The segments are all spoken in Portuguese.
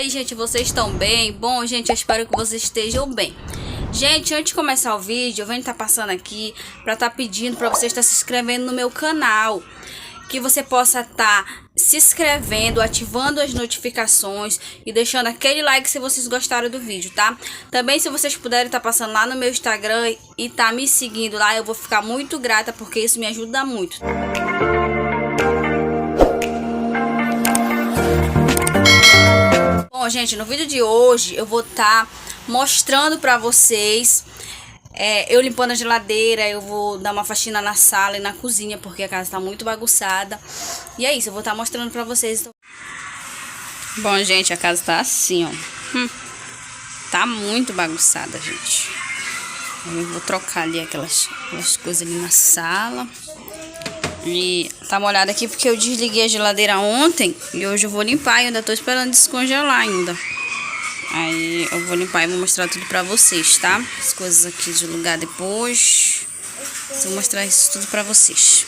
aí, gente, vocês estão bem? Bom, gente, eu espero que vocês estejam bem. Gente, antes de começar o vídeo, eu venho estar passando aqui para estar pedindo para você estar se inscrevendo no meu canal. Que você possa estar se inscrevendo, ativando as notificações e deixando aquele like se vocês gostaram do vídeo, tá? Também, se vocês puderem estar passando lá no meu Instagram e estar me seguindo lá, eu vou ficar muito grata, porque isso me ajuda muito. Bom, gente, no vídeo de hoje eu vou estar mostrando pra vocês eu limpando a geladeira. Eu vou dar uma faxina na sala e na cozinha, porque a casa tá muito bagunçada. E é isso, eu vou estar mostrando pra vocês. Bom, gente, a casa tá assim, ó. Tá muito bagunçada, gente. Eu vou trocar ali aquelas coisas ali na sala. E tá molhada aqui porque eu desliguei a geladeira ontem e hoje eu vou limpar. Eu ainda tô esperando descongelar ainda. Aí eu vou limpar e vou mostrar tudo pra vocês, tá? As coisas aqui de lugar depois. Vou mostrar isso tudo pra vocês.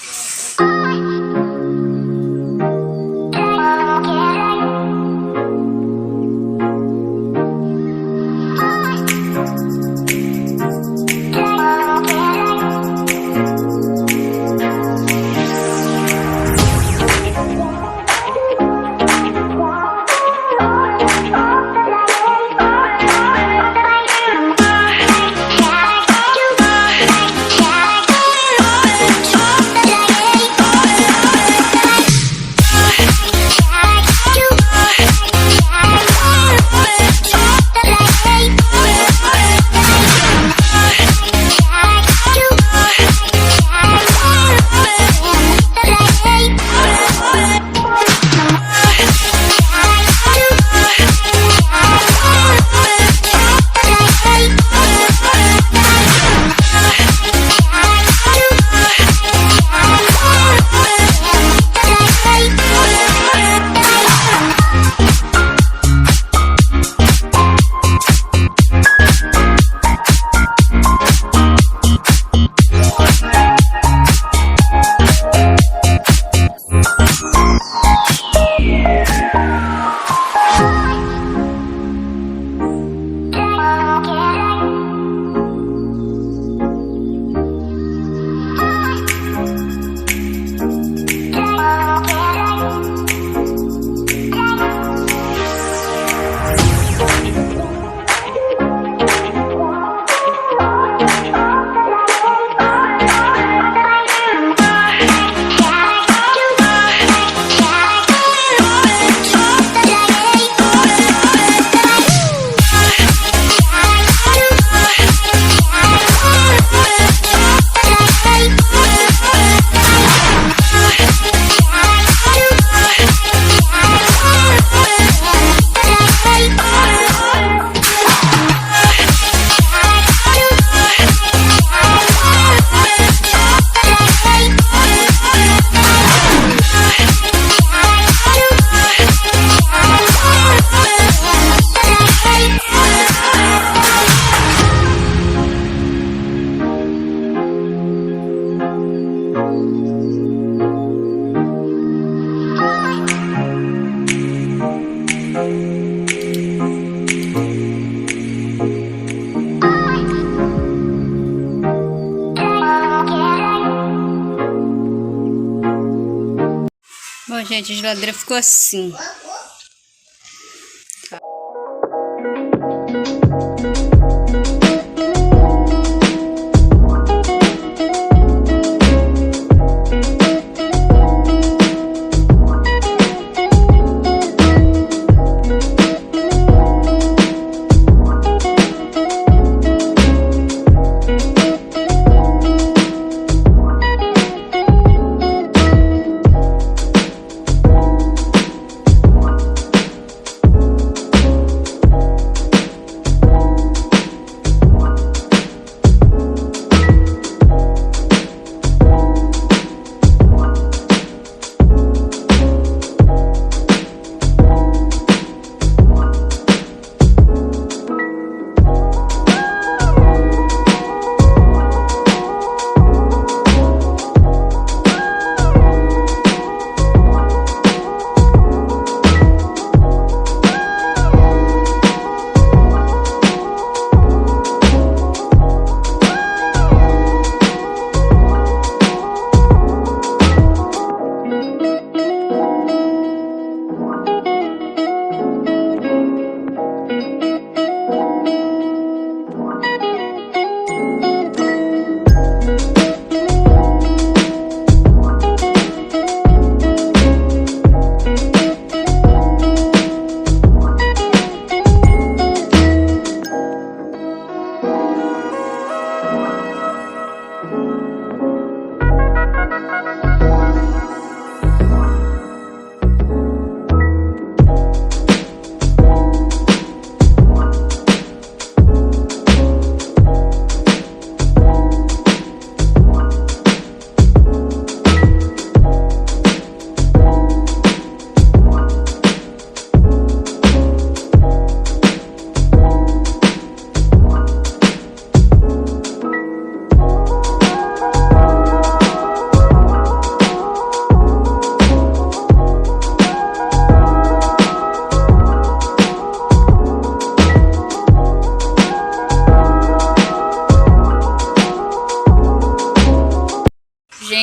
Bom, gente, a geladeira ficou assim.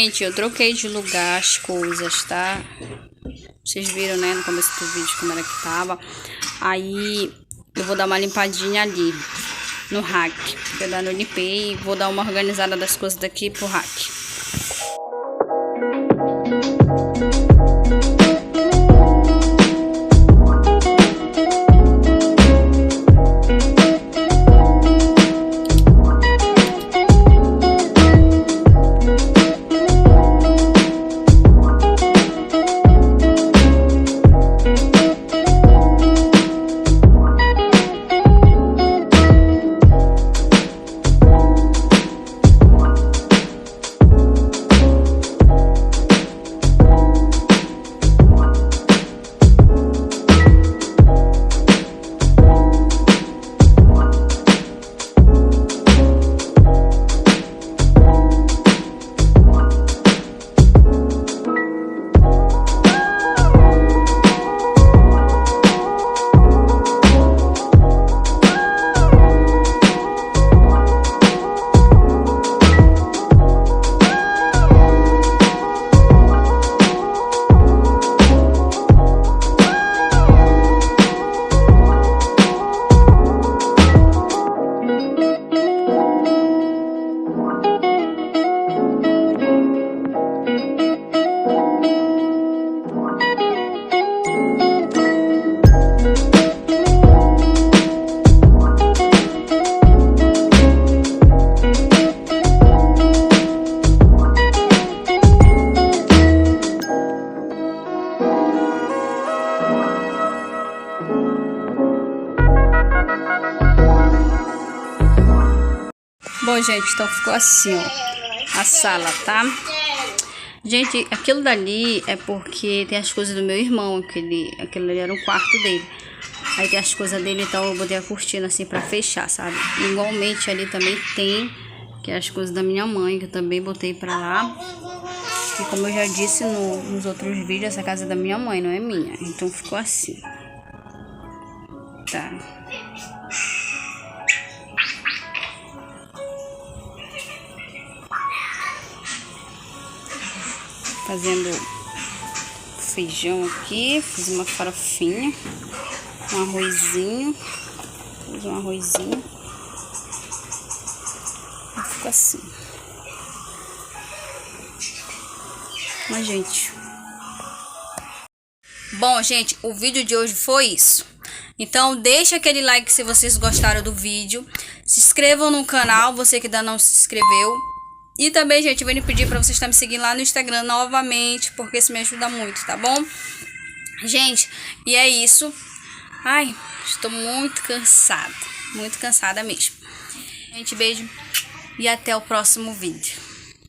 Gente, eu troquei de lugar as coisas, tá? Vocês viram, né, no começo do vídeo como era que tava. Aí eu vou dar uma limpadinha ali no rack. Eu não limpei e vou dar uma organizada das coisas daqui pro rack. Bom, gente, então ficou assim, ó, a sala, tá? Gente, aquilo dali é porque tem as coisas do meu irmão, aquele ali era o quarto dele. Aí tem as coisas dele, então eu botei a cortina assim pra fechar, sabe? Igualmente ali também tem, que é as coisas da minha mãe, que eu também botei pra lá. E como eu já disse nos outros vídeos, essa casa é da minha mãe, não é minha. Então ficou assim. Tá. Fazendo feijão aqui, fiz uma farofinha, um arrozinho, fiz um arrozinho, e fica assim. Mas, gente, bom, gente, o vídeo de hoje foi isso. Então, deixa aquele like se vocês gostaram do vídeo, se inscrevam no canal, você que ainda não se inscreveu. E também, gente, venho pedir pra vocês estar me seguindo lá no Instagram novamente, porque isso me ajuda muito, tá bom? Gente, e é isso. Ai, estou muito cansada mesmo. Gente, beijo e até o próximo vídeo.